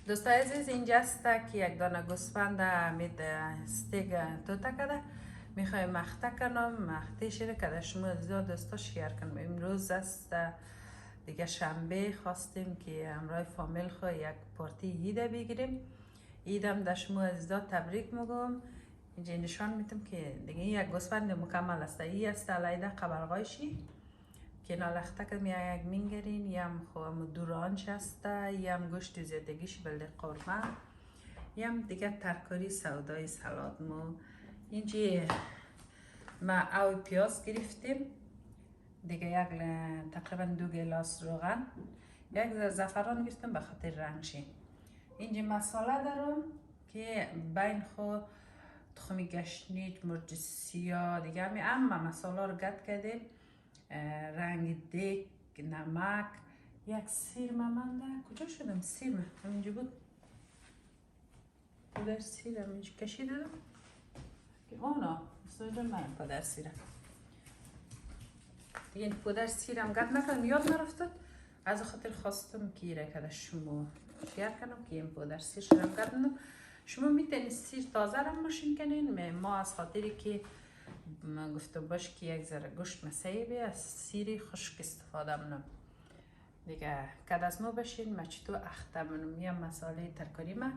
دوستای عزیز، اینجا است که یک دانه گوسفند امید استیک توتا کده میخوایم مخته کنم. مخته شده کده شما زیاد دوستا شیر کنم. امروز است دیگه شنبه، خواستیم که امرای فامیل خو یک پارتی ایده بگیریم. ایدم در شما عزیزا تبریک میگم. اینجا نشان میتم که دیگه یک گوسفند مکمل است. این است علیده قبرغایشی که نالخته که یک مینگرین، یم خو دورانچ است، یم گوشت زیادگیش بلده قرمه، یم دیگه ترکاری سودای سلاد. مو اینجا ما او پیاز گرفتیم، دیگه یک تقریبا 2 گلاس روغن، یک زعفران گرفتم به خاطر رنگشی. اینجا مساله دارم که بین خو تخمی گشنیج، مرچ سیاه، دیگه اما مساله رو گد کردیم، رنگ دیگ، نمک، یک سیر ممنده. کجا شدم سیر؟ همینجا بود. پودر سیر همینجا کشیده که اونا سویدون من پودر سیرم دیگه. این پودر سیرم گد نکنم، یاد نرفتد. از خاطر خواستم که ایره کده شما شیر کنم که این پودر سیر شدم گد نم. شما میتونید سیر تازه رم ماشین کنین. ما از خاطری که من گفته باش که یک ذره گوشت مسیبه از سیری خشک استفاده منم دیگه. کد از ما بشین ما چطور اخته منم یا مساله ترکاری ما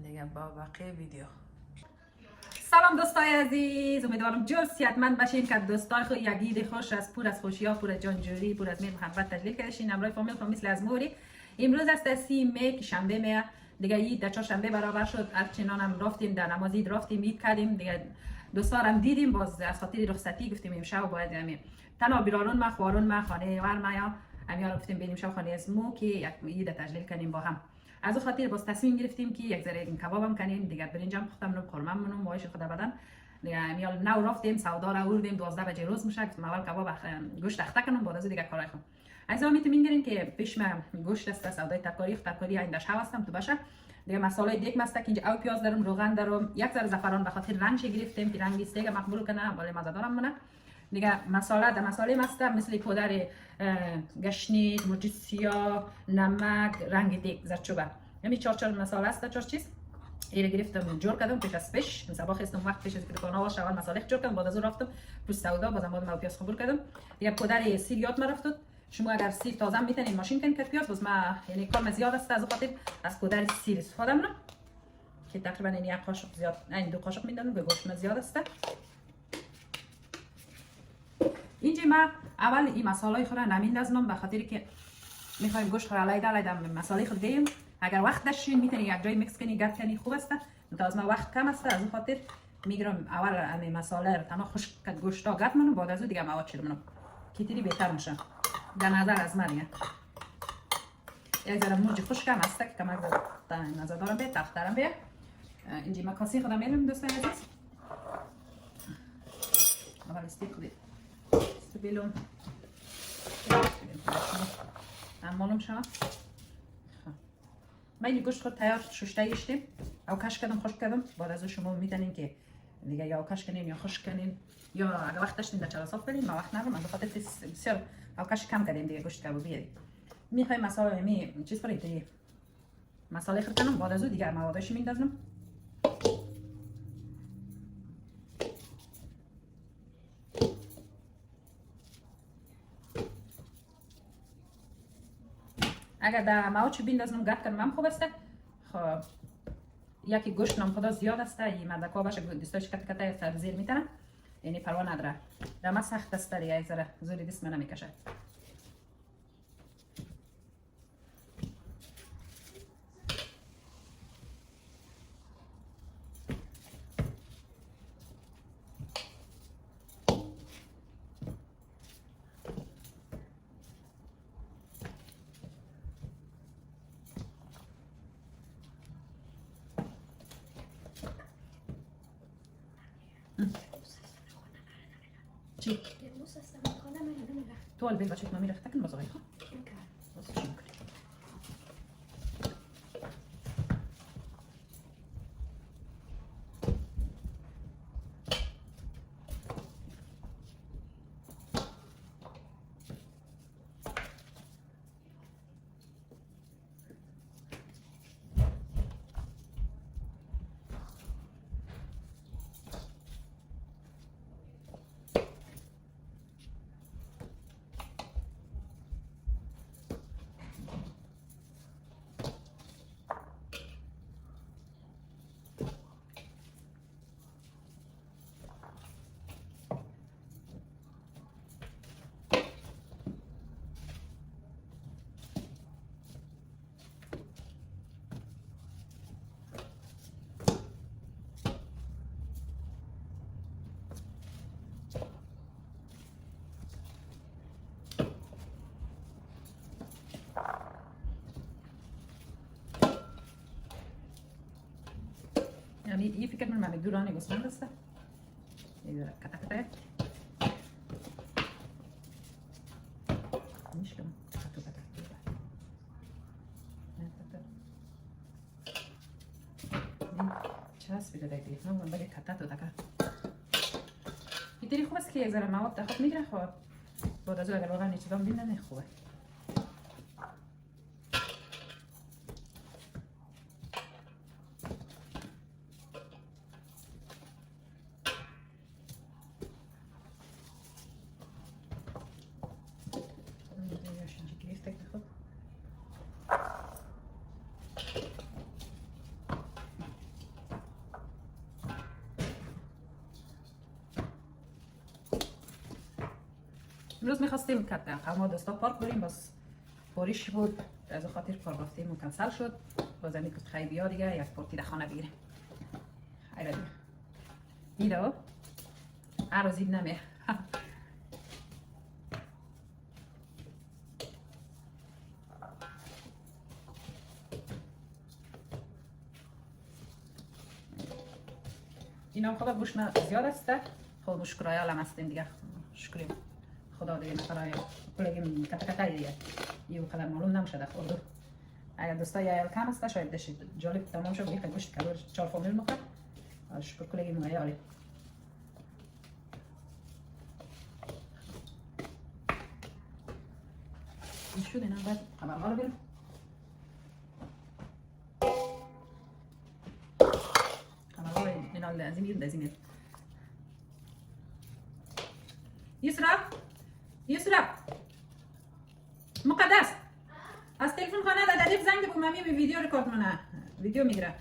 دیگه. با بقیه ویدیو. سلام دوستای عزیز، امیدوارم جور صحتمند باشین. که دوستای خود یک عید خوش از پر از خوشی ها، پر از جانجوری، پر از مهر محبت تجلیل کردین. امروز فامیل خو مثل از موری. امروز است 30 می که شنبه می دیگه. عید در چهارشنبه برابر شد. هرچنان هم رفتیم در نماز عید، رفتیم عید کردیم دیگه. دوستارم دیدیم، باز از خاطر رخصتی گفتیم امشب باید همین تنها بیرون ما خوارون ما خانه ور ما یا همین گفتیم بریم شب خانه از مو که یک عید تجلیل کنیم با هم. از اون خاطر باز تصمیم گرفتیم که یک ذره این کبابم کنیم دیگه. برنجم پختم رو قرمه منم مایش خدا بدن دیگه. همین نو رفتیم سودا را آوردیم 12 بجه روز میشه. گفتم اول کباب گوشت اخته کنم بعد از دیگه کارای خودم. عزیزا میتونین ببینین که پیش من گوشت است، سودای ترکاری ایندش هستم تو باشه دیگه. مساله دیگه مست که اینجا او پیاز دارم، روغن دارم، یک ذره زعفران به خاطر رنگش گرفتیم که رنگ استیک مقبول کنه ولی مزه دارم منه دیگه. مساله مست مثل پودر گشنیج، مرچ سیاه، نمک، رنگ دیگ، زردچوبه. همین چهار مساله است، 4 چیز ایره گرفتم جور کردم پیش از پیش. صبح خستم وقت پیش از که دکان واش اول مساله جور کردم بعد از اون رفتم پوست سودا بازم ما پیاز قبول کردم دیگه. پودر سیر یاد ما رفتد. شما اگر سیر تازه میتونید ماشین کنید که پیاز، بس ما یعنی کار زیاد است از خاطر از پودر سیر استفاده میکنم که تقریبا این یک قاشق زیاد، این 2 قاشق میدم به گوشت زیاد است. اینجا ما اول این مساله خود را نمیندازم به خاطر که میخوایم گوشت خود علیده مساله خود دیم. اگر وقت داشتین میتونید یک جای میکس کنید گرد کنید، خوب است. از ما وقت کم است از اون خاطر میگیرم اول این مساله رو تنها خشک کد گوشتا گرد منم بعد از اون دیگه مواد چیرم که تیری بهتر میشه در نظر از من. یک ذره مرچ خشک هم است که کمک در نظر دارم به تخترم به. اینجا ما کاسی خودم میلم دوستان عزیز. اول استیک خودی استبیلون معلوم شد. من این گوشت خود تیار ششته گشتیم، او کش کردم خشک کردم. بعد از شما میتونین که دیگه یا کش کنین یا خشک کنین یا اگه وقت داشتین در چلا صاف کنین. ما وقت ندارم از خاطر بسیار او کش کم کردیم دیگه گوشت کبابی. میخوایم مساله می چیز کنیم دیگه مساله خرد کنم بعد از دیگه موادش میندازم. اگر در مواد چی بیندازم گرد کنم خوب است. خب یکی گوشت نام خدا زیاد است، این مردکا باشه دستایش کت سرزیر میتونن یعنی پروا نداره. در ما سخت است دیگه، یک ذره زوری دست من نمیکشه. چی؟ تو البته بچه مامی رخت کن بازاری ها. این فکر من دورانی گوسفند است. این کتکه میشکم چسب بده دیگه من بگه کتا تو دکه اینطوری خوب است که یک ذره مواد دخوب میگیره خب بعد از اگر واقعا چیزا ببینن خوبه. امروز میخواستیم که ما دوستا پارک بریم باز باریش بود از خاطر کار رفتیم و کنسل شد. باز همین که خیلی بیا دیگه یک پارتی در خانه بگیریم. خیلی دیگه ایرا هر روز این نمیه. این هم خدا گوشنا زیاد است خود مشکرای عالم هستیم دیگه شکریم خدا دیگه نفرای کلگیم کتکتایی دیگه یه قدر معلوم نمیشه در خوردو. اگر دوستای ایال کم هسته شاید دشت جالب تمام شد یک گوشت کلور 4 فامیل مخه شکر کلگیم ایالی این شد اینا بعد خبرها رو بریم خبرها رو اینا لازم میرم لازم میرم یسرا مقدس از تلفن خانه دادیف زنگ بو مامی ویدیو رکورد منه ویدیو میگیره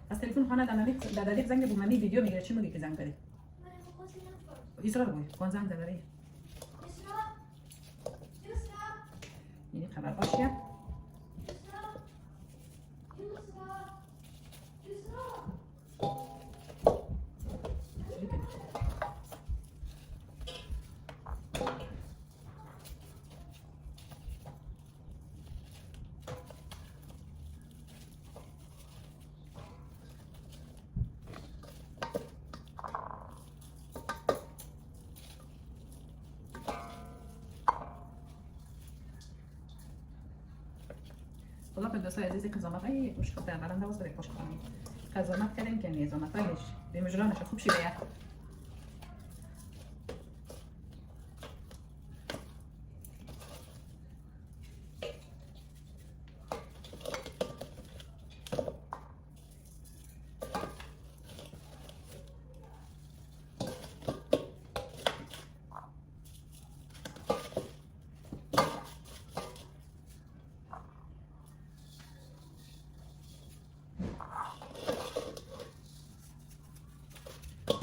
از تلفن خانه دادیف زنگ بو مامی ویدیو میگیره چی میگی که زنگ بده یسرا رو کون زنگ داره این خبر باشیه خدا به دوستای عزیزی قضاوت های مشکل در برنده واسه بکش کنیم قضاوت کردیم که نیزامت هایش به مجرانش خوب شیوه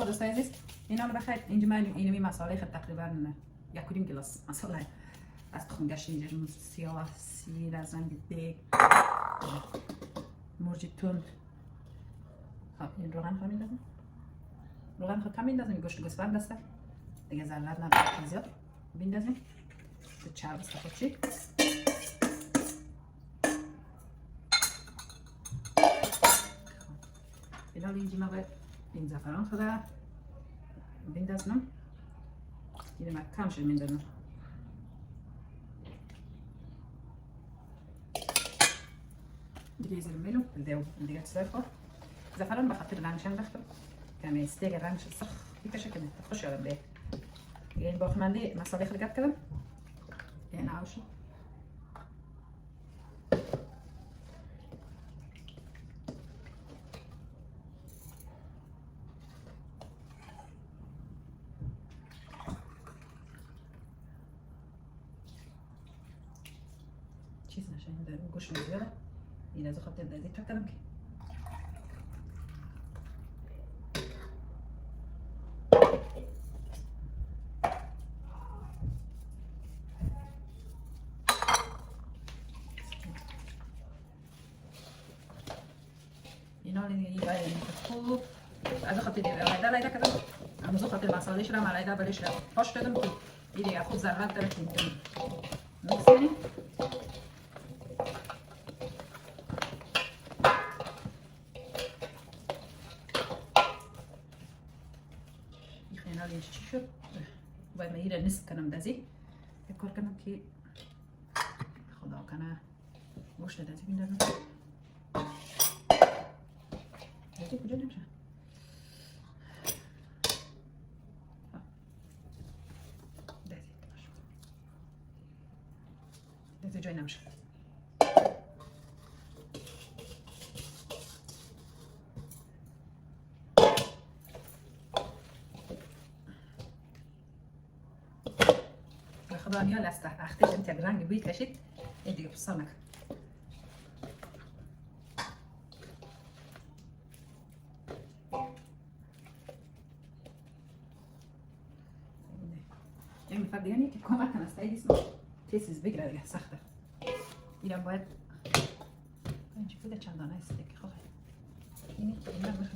دوستای عزیز اینا رو بخیر اینجا من اینمی مساله خد تقریبا 1 گلاس مساله از تخم گشنیج سیاه سیر از رنگ دیگ مرج تند این روغن خواهم میندازم روغن خود کم میندازم گوشت گوسفند است دیگه ضرورت نداره زیاد بندازیم تو چرب است خودشی اینا اینجا ما باید این زعفران خدا بندازم یه ما کم شد میندازم دیگه زیر میلو دیگه چیزای خور زعفران بخاطر رنگشان بختم کمی استیک رنگش سخ بکشه که خوش یادم بیاد این باخمندی مساله خلقت کردم این عوشو چیز نشه این گوش میزیاده این از خاطر دازی چک کردم که اینا لیدی باید خوب از خاطر علیده علیده کردم از خاطر مسالهش را علیده بلش را پاش دادم که این دیگه خوب ضرورت داره که میکس کنیم این چی شد؟ باید من ایره نصف کنم دازی یک کار کنم که خدا کنه گوشت دازی بیندازم دازی کجا نمیشه دازی جای نمیشه خدا نیا لسته اختش انت یک رنگ بوی کشید این دیگه پسا نکن این میفرد دیگه نی که کمک کنه است ایدیس تیسیز بگیره دیگه سخته اینم باید اینجا بوده چندانه است دیگه خواه اینی که اینم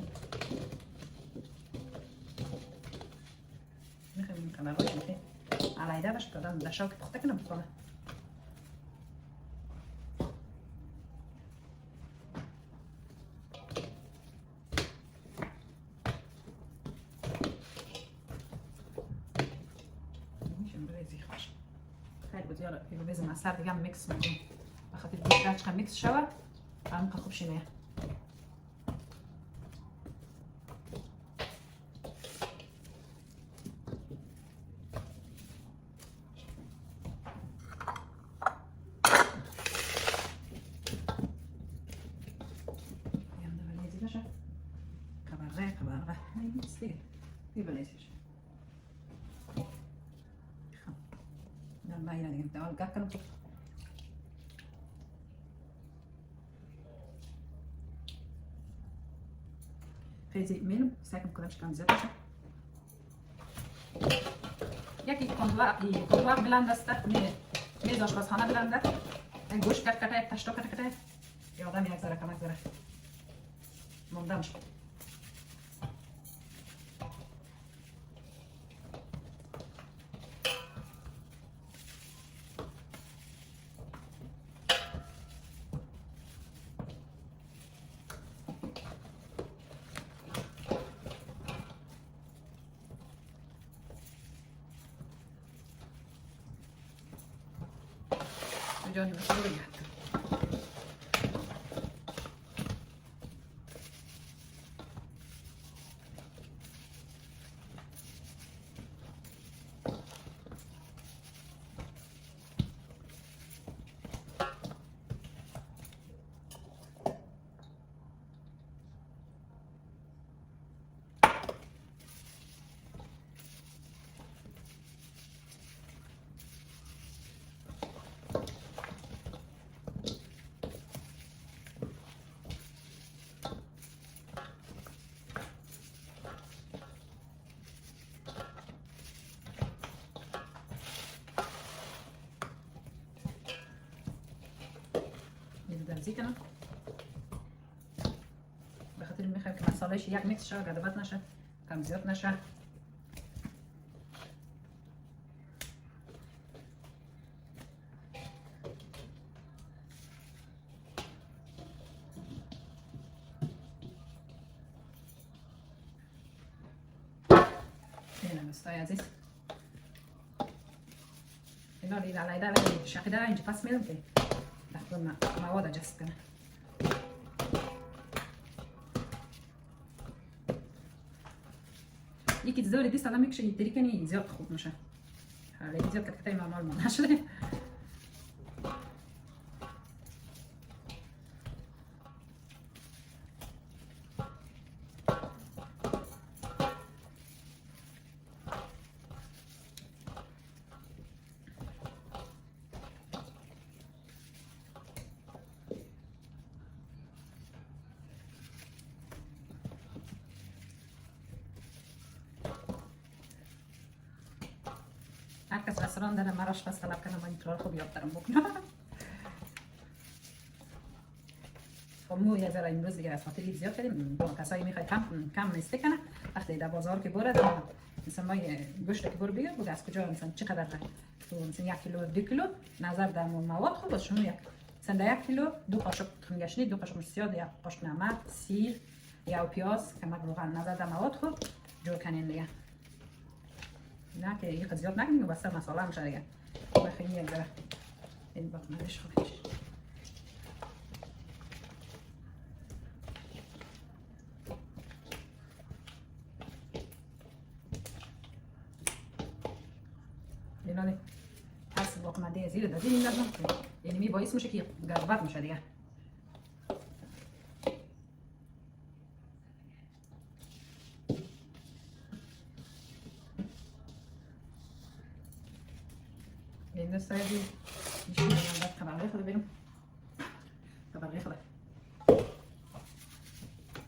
میخواییم این کمر باید میخواییم علایده باشه تا در شاک پخته کنم بکنه خیلی بزن از سر دیگه هم میکس میکنم بخاطر دیگه چقدر میکس شود هم خوب شینه خیلی میلم سعی میکنم کم زیاد بشه یکی کنتور بلند است میز آشپزخانه بلنده این گوشت کته یک تشتا کته یادم یک ذره کمک ذره مونده میشه جاني مسؤولية درزی کنم به خاطر میخوایم که مسالهش یک میکس شه گدبت نشه کم زیاد نشه اینم دوستای عزیز اینا رو علیده ولی شقیده اینجا پس میدم که داخل مواد جذب کنه یکی زور دیست الان میکشه اینطوری کنی زیاد خوب میشه حالا زیاد کتکتای معمول مونده شده هر کس رستوران داره من آشپز طلب کنم من این کار خوب یاد دارم بکنم خب مو یه ذره امروز دیگه از خاطر زیاد کردیم با کسایی میخواد کم نیسته کنه وقتی در بازار که برد مثلا ما گوشت که برو بگیر بگه از کجا مثلا چقدر تو مثلا 1 کیلو 2 کیلو نظر در مواد خوب باشه شما مثلا 1 کیلو 2 قاشق تخمگشنی 2 قاشق سیاه 1 قاشق نمک سیر یا پیاز که روغن نظر در مواد خوب جور کنین دیگه نه که این زیاد نکنیم بس مساله هم دیگه بخیر یک ذره این باید ندش خودش اینا پس باقمنده زیر دادی این لازم یعنی می باعث میشه که گربت میشه دیگه این سایدی میشه من بعد طبقه خود بریم طبقه خود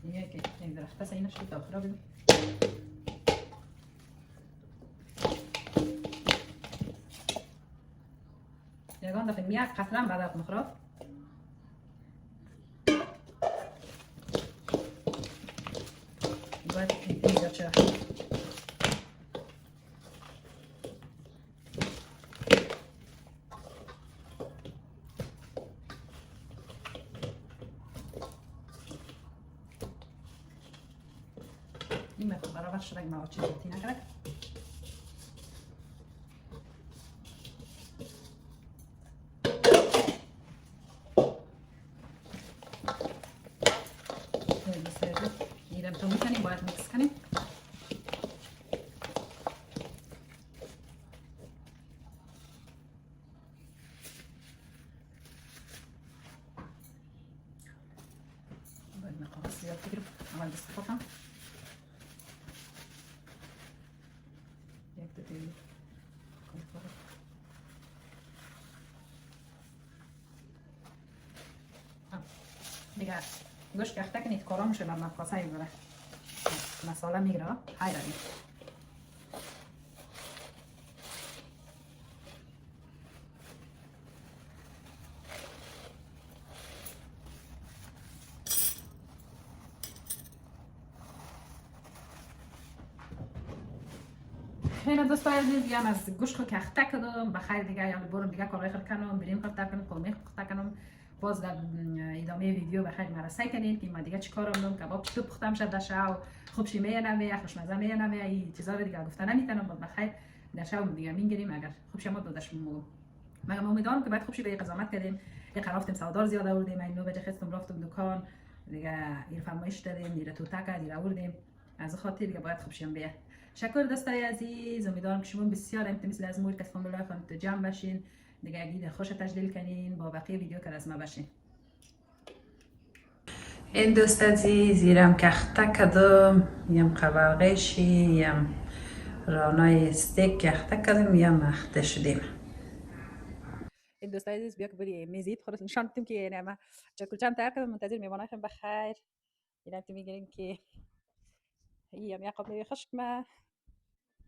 یکی این درخت پس اینش رو داخل بریم یگان دفعه میاد قطرم بعد مخرب باید اینجا چه این مقدار برابر شده اگه مواد چیزی نکنه تو میکنیم باید میکس کنیم باید مقدار زیاد بگیرم اول دست خودم یک دو دیگه دیگه گوشت کخته کنید کارا میشه بر مقاسه میبره مساله میگیره های روی خیلی دوستای عزیز دیگه از گوشت خود کخته کردم بخیر دیگه یعنی برم دیگه کارای خود کنم بریم کفتر کنم قومی کفتر کنم باز در ادامه ویدیو بخیر مرسای کنید که من دیگه چیکارم میکنم کباب چطور پختم شد در شو خوب شی میانم خوشمزه میانم این چیزا رو دیگه گفتن نمیتونم باز بخیر در شو دیگه میگیریم اگر خوب شما دادش مگه امیدوارم که بعد خوب شی به قضاوت کردیم یه قرافتم سودار زیاد آوردیم این نو بجه خستم رفتم دکان دیگه این فرمایش دادیم دیره تو تاکا دیره آوردیم از خاطر دیگه باید خوب شیم بیه شکر دوستای عزیز امیدوارم که شما بسیار مثل از مور کس فامیلای خانم جمع باشین دیگه اگه خوش تجلیل کنین با بقیه ویدیو که از ما باشین این دوست عزیز زیرم کخته کدم یم قبرقشی یم رانای استیک کخته کدم یم مخته شدیم این دوستای عزیز بیا که بری میزید خودت نشان بدیم که یعنی ما چکل چند تیار کردم منتظر میموناشم بخیر اینا تو میگیریم که یم یعقوب نوی خشک ما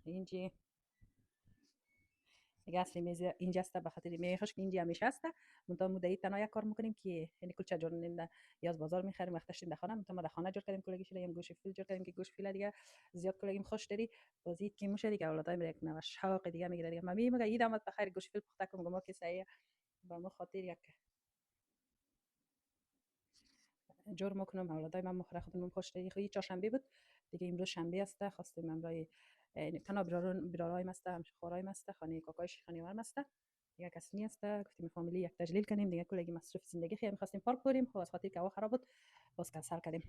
اینجی دیگه اصلی میز اینجا است به خاطر میخوش که اینجا همیشه است منتها مدعی تنها یک کار میکنیم که یعنی کلچه جور نمیده یا از بازار میخریم وقتش در خانه منتها ما در خانه جور کردیم کلگی شده گوشت فیل جور کردیم که گوشت فیل دیگه زیاد کلگیم خوش داری بازید که میشه دیگه اولادای میره یک نوع شوق دیگه میگیره دیگه ممی میگه عید آمد بخیر گوشت فیل پخته کنم ما که سایه با ما خاطر یک جور میکنم اولادای من مخره خودمون خوش داری خو چهارشنبه بود دیگه امروز شنبه است خواستیم امروز تنها برارای مسته خورای مسته خانه کاکایش خانه ور مسته دیگه کسی نیست گفتیم فامیلی یک تجلیل کنیم دیگه کلگی مصرف زندگی خیلی می‌خواستیم پارک بریم خب از خاطر که هوا خراب بود باز کنسل کردیم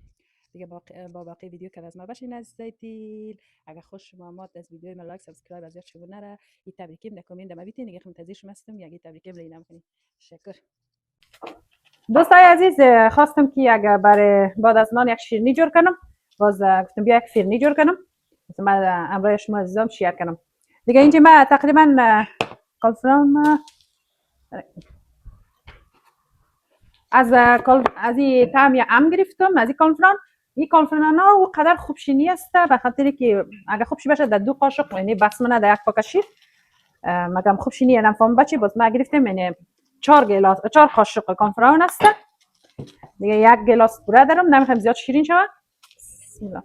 دیگه با باقی ویدیو که از ما باشین عزیزای دل اگر خوش شما مات از ویدیو ما لایک سابسکرایب از یاد شما نره این تبریکیم در کامنت ما بیتین دیگه منتظر شما هستم یکی تبریکیم لینم کنید شکر دوستای عزیز خواستم که اگر برای بعد از نان یک شیرینی جور کنم باز گفتم بیا یک شیرینی جور کنم من امروز شما عزیزام شیر کنم دیگه اینجا من تقریبا کالفران از این طعم ام گرفتم از این کالفران این کالفران ها و قدر خوبشینی است به خاطر که اگر خوبشی باشه در 2 قاشق یعنی بس منه در یک پاکت شیر مگم خوبشینی نفهم بچه باز ما گرفتم یعنی 4 قاشق کالفران است دیگه 1 گلاس پوره دارم نمیخوام زیاد شیرین شود بسم الله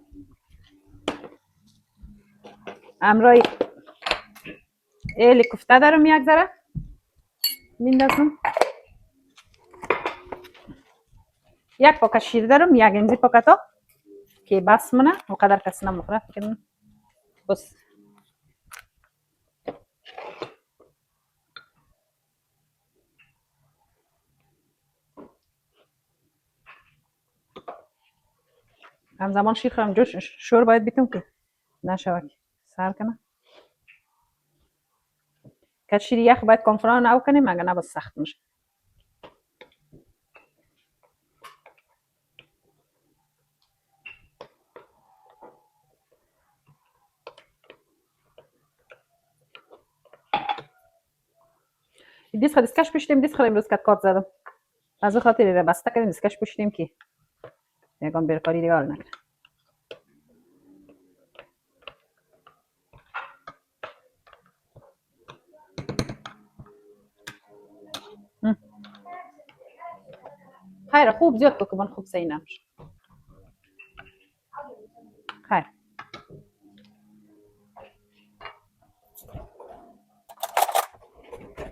امروز ایلی کفته دارم یک ذره میندازم 1 پاکت شیر دارم 1 انزی پاکت ها که بس منه و قدر کسی نمخوره بس همزمان شیر هم جوش شور باید بیتم که نشود سر کنه که شیر یخ باید کنفران او کنیم مگه نه بس سخت میشه دیس خود دیسکش پشتیم دیس خود امروز کات کارت زدم از اون خاطر را بسته کردیم دیسکش پشتیم که یکم برکاری دیگه حال نکنه خیر خوب زیاد بکن خوب سعی نمیشه خیر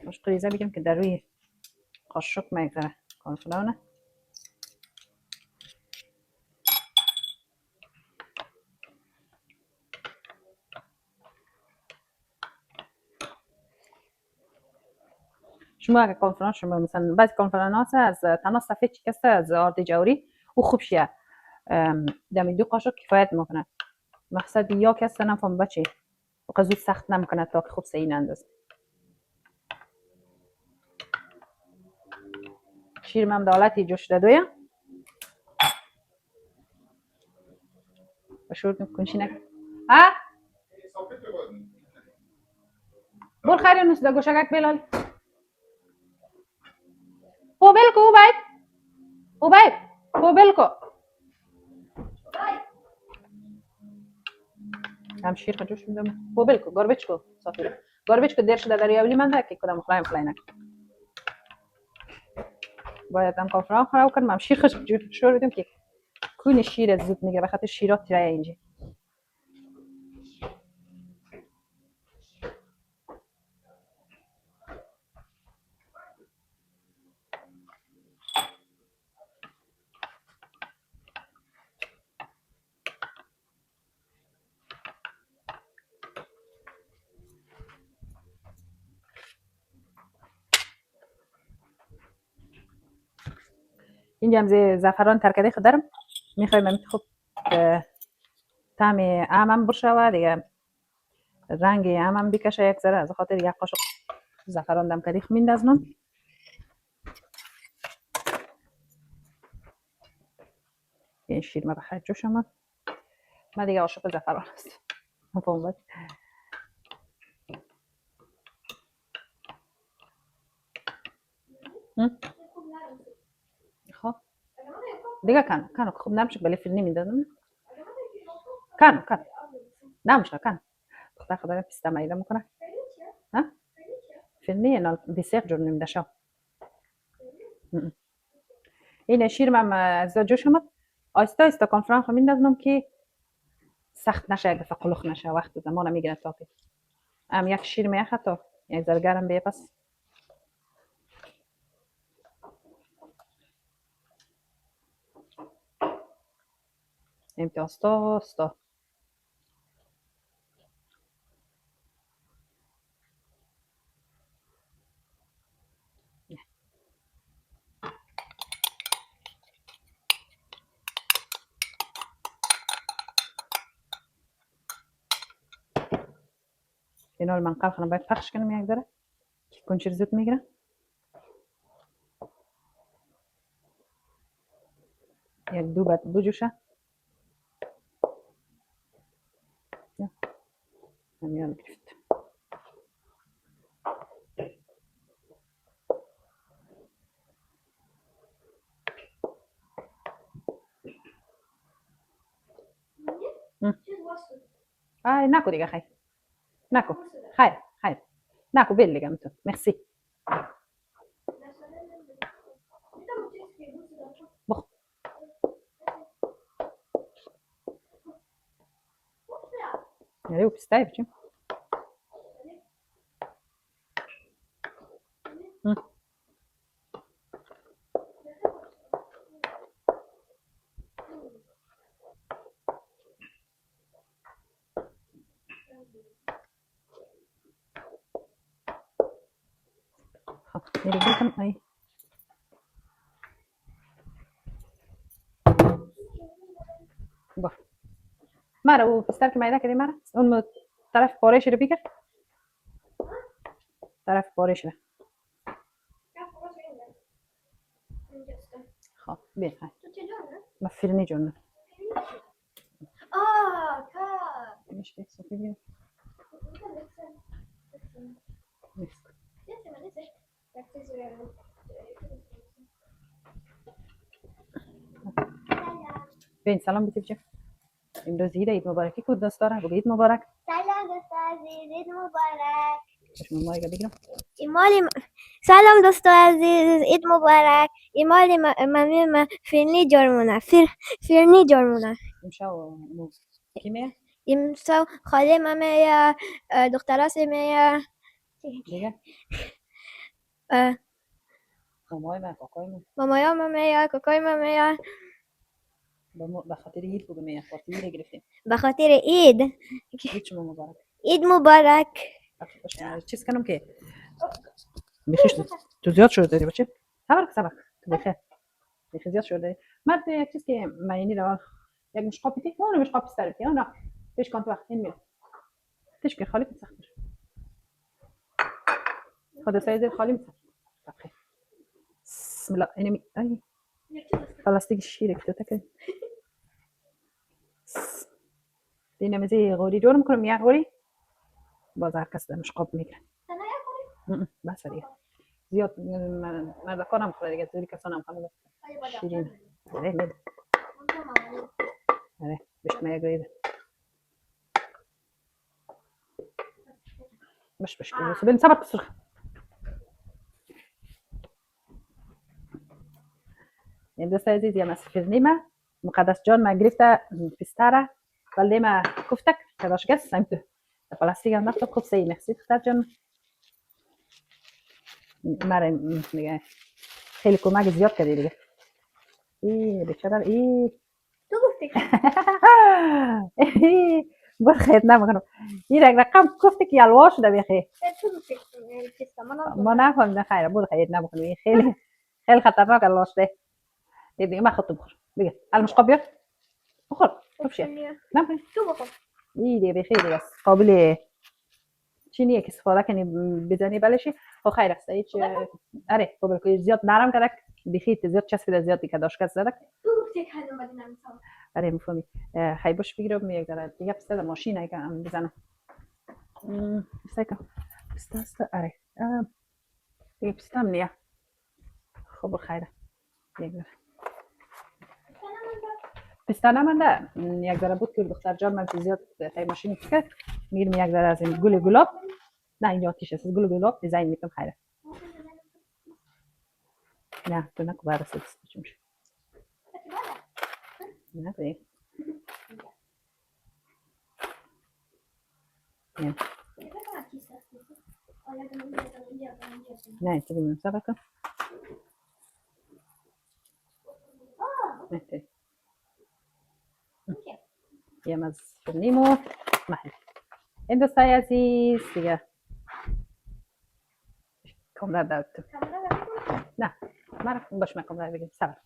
مش قریزه بگم که در روی قاشق میگذره کارفلانه شما اگه کنفرانس شما مثلا بعضی کنفرانس از تنها صفحه چی کسته از آرد جوری او خوب شیه دمی 2 قاشق کفایت میکنه مقصد یا کس نفهم بچه و زود سخت نمیکنه تا که خوب سعی نندازه شیر هم دالتی جوش دادویه و شروع کنشی نکن ها؟ بول خیلی نوست دا گوشگک بلال خوبل کو اوبای خوبل کو هم شیر خجوش میدم خوبل کو گربچ کو صافی گربچ کو درش داداری اولی من که کدام خلایم خلاینک باید هم کافران خراب کنم هم شیر خجوش شروع بدم که کون شیر زود میگیره بخاطر شیرات تیره اینجا اینجا هم زعفران ترکده خود دارم میخوایم خوب طعم آمم برشوه دیگه رنگ آمم بکشه یک ذره از خاطر یک قاشق زعفران دم کدیخ میندازم این شیر ما بخیر جوش آمد من دیگه عاشق زعفران هستم مفهوم خب دیگه کن خوب نمیشه ولی فیلمی میدادم کن نمیشه کن خدا پیستا میده میکنه ها فیلمی نه بیسیق جور نمیده شو این شیر من از جوش اومد آیستا آیستا کنفرانس رو میندازم که سخت نشه یک دفعه قلوخ نشه وقت زمان میگیره تا که هم یک شیر میخه تا یک ذره گرم بیه پس امتیاز تا اینا رو منقل خانم باید پخش کنم یک ذره که کنچیر زود میگیره یک دو بعد بجوشه نمیان گرفت نکو دیگه خیر نکو خیر نکو بل دیگه تو مرسی بخ یعنی او پستای بچیم میری بکنم ای با مرا او پستر که میده کردی مرا اون طرف پارش رو بگیر طرف پارش رو خب بیا ما فرنی جون مش صوفی بیا بین سلام بیتی بچه امروز عید مبارکی کود دست داره بگو عید مبارک سلام دوست عزیز عید مبارک چشم مایگا بگیرم سلام دوست عزیز عید مبارک ایمالی ممی فرنی جارمونه فرنی جارمونه امشو کی میه امسال خاله ممی دختراس می دیگه مامای من کاکای من مامایا ممی کاکای ممی به خاطر عید بگو میه پارتی رو گرفتیم به خاطر عید عید شما مبارک عید مبارک چیز کنم که بخیش تو زیاد شده داری بچه صبر تو بخیر بخیر زیاد شده داری مرد یک چیز که معنی را یک مشقا پیتی اون مشقا پیستر بیتی اون را پیش کن تو وقت این میره تیش که خالی پیت سخت خود سایز خالی میت بخیر بسم الله اینمی ای پلاستیک شیره که تو تکه دینمیزی غوری جور میکنم یک غوری باز هر کس در مشقاب میگیره بس دیگه زیاد مردکانم خوره دیگه زیادی کسانم خواهد شیرین آره میده آره بشکنه یک گریده بش که بین صبر بسرخ این دوست عزیز یا مسافرنی ما مقدس جان ما گرفته پستره ولی ما کفتک کداش گست سمت پلاستیک هم نفت خوب سی مخصی دختر جان مرا دیگه خیلی کمک زیاد کردی دیگه ای بیچاره ای تو گفتی بر خیر نمیکنم این رقم گفته که یلوا شده بخیر تو گفتی ما نفهمیدم خیره بود خیر نمیکنم خیلی خیلی خطرناک الله شده دیگه ما خودت بخور دیگه المشقاب بیا بخور بفشه نمیکنی تو بخور این دیگه بخیر دیگه قابل چینیه که استفاده کنی بزنی بلشی خب خیر است هیچ آره قابل که زیاد نرم کرد بخیر زیاد چسبیده زیاد دیگه داشت کس زدک تو گفتی که حالا بدی نمی‌تونم آره میفهمی خیلی باش بگیرم یک ذره دیگه پسته ماشین که هم بزنم پسته آره دیگه پسته هم نیه خب خیره یک ذره پسته نمانده یک ذره بود که دختر جان من زیاد خیلی ماشین کرد میگیرم یک ذره از این گل گلاب نه اینجا آتیش است گل گلاب دیزاین میکنم خیره نه تو نکو بعد است چی میشه نه دیگه نه تیجي من سبكة يا مز فرنيمو محل انت ساي عزيز دیگه کامرا دارتم نه مرا باش ما کامرا بگیم صبر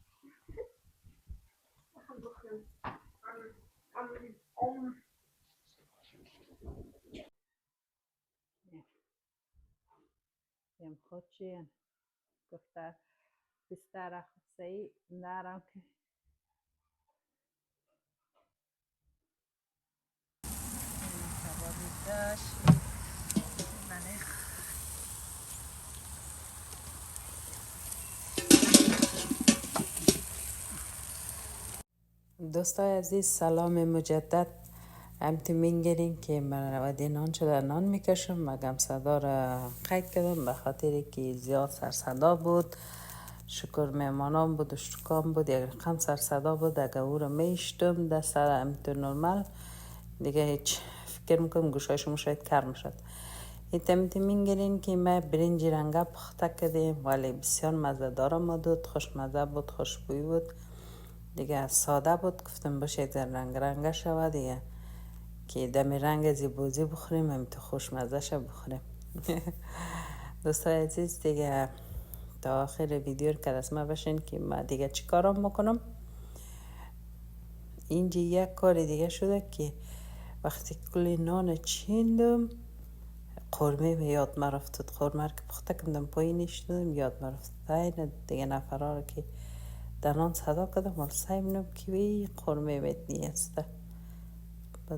یم خود چیه گفته بستر خودسی نرم که کبابی داشت دوستای عزیز سلام مجدد امتی میگیرین که من ودی نان شده نان میکشم مگم صدا را قید کردم به خاطر که زیاد سر صدا بود شکر مهمانان بود و شکام بود یک رقم سر صدا بود اگه او را میشتم در سر امتی نرمال دیگه هیچ فکر میکنم گوشایش شاید کار میشد امتی میگیرین که ما برنجی رنگه پخته کردیم ولی بسیار مزه دارم بود خوشمزه بود خوشبوی بود دیگه ساده بود گفتم باشه یک رنگ شوه دیگه که دمی رنگ زیبوزی بخوریم هم تو خوشمزه شو بخوریم دوستای عزیز دیگه تا آخر ویدیو که از ما بشین که ما دیگه چی کارم میکنم اینجا یک کار دیگه شده که وقتی کلی نان چیندم قرمه به یاد ما رفتد. قرمه که پخته کردم پایینش دادم یاد ما رفتد. این دیگه نفرها رو که در نان صدا کردم مال سایمونم که وی قرمه بهت نیسته.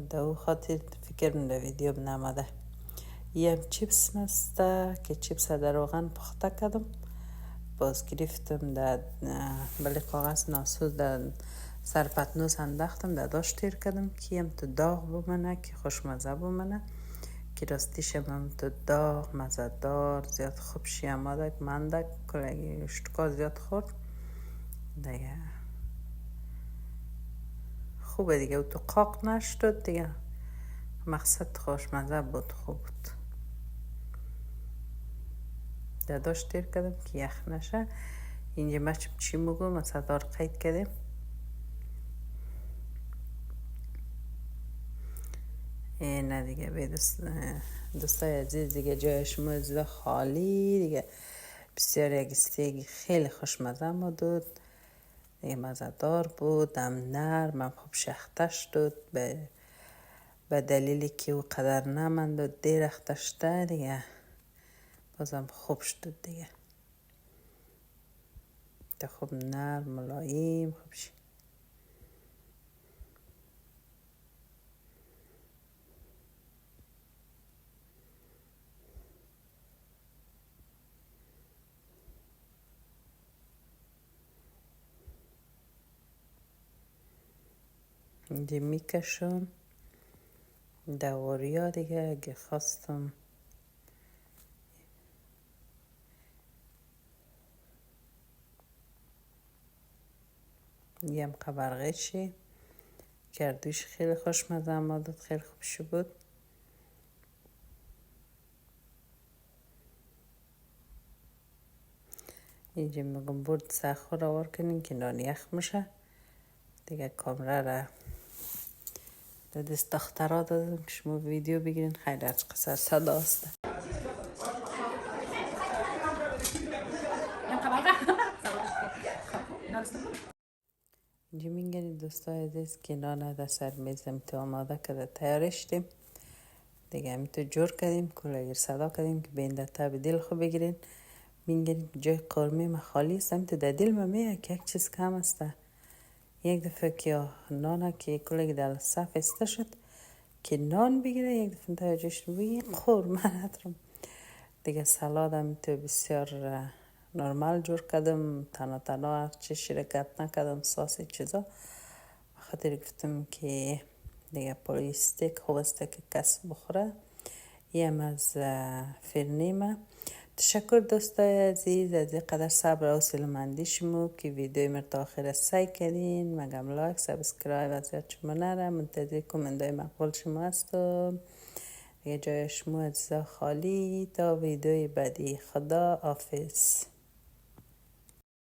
به او خاطر فکر من در ویدیو نماده. یه چیپس مسته که چیپس در روغن پخته کردم. باز گرفتم در بله کاغذ ناسوز در سر پتنوس انداختم در داشت تیر کردم که هم تو داغ بمانه که خوشمزه بمانه که راستیش هم تو داغ مزدار زیاد خوب شیاماده که منده کلگی اشتکا زیاد خورد دیگه خوبه دیگه و تو قاق نشد دیگه مقصد خوشمزه بود خوب بود. در داشت تیر کردم که یخ نشه. اینجا ما چی مگو مصدار قید کردیم. نه دیگه به دوستای عزیز دیگه جای شما زیاد خالی دیگه بسیار یک استیک خیلی خوشمزه بود دیگه مزدار بود دم نرم هم خوب شخته شد به دلیلی که او قدر نمند و دیر اختشته دیگه بازم خوب شد دیگه تا خوب نرم ملایم خوب شد. اینجا میکشم دواری ها دیگه اگه خواستم یم قبرغشی کردوش خیلی خوشمزه آمدد خیلی خوب شد بود. اینجا میگم برد سخور رو آور کنیم که نان یخ میشه دیگه. کامره را در دست دخترها دادم که شما ویدیو بگیرین خیلی از قصر صدا است. اینجا میگنید دوستای عزیز که نان در سر میزم تو آماده کرده تیارشتیم دیگه همیتو جور کردیم کلگر صدا کردیم که بین در تب دل خوب بگیرین. میگنید جای قرمه ما خالی است همیتو در دل ما میگه که یک چیز کم است. یک دفعه که نانه که کلگر در صف استه شد که نان بگیره یک دفعه توجهش بگی قرمه ندارم دیگه. سلاد همیتو بسیار نرمال جور کردم تنها چه شرکت نکردم ساس چیزا خاطر گفتم که دیگه پولی استیک خوب است که کس بخوره. یم از فرنیمه. تشکر دوستای عزیز از قدر صبر و حوصله‌مندی شما که ویدیو مرا تا آخر سعی کردین. مگم لایک سابسکرایب از یاد شما نره. منتظر کامنت‌های مقبول شما هستم. یه جای شما عزیزا خالی تا ویدیوی بعدی. خدا حافظ.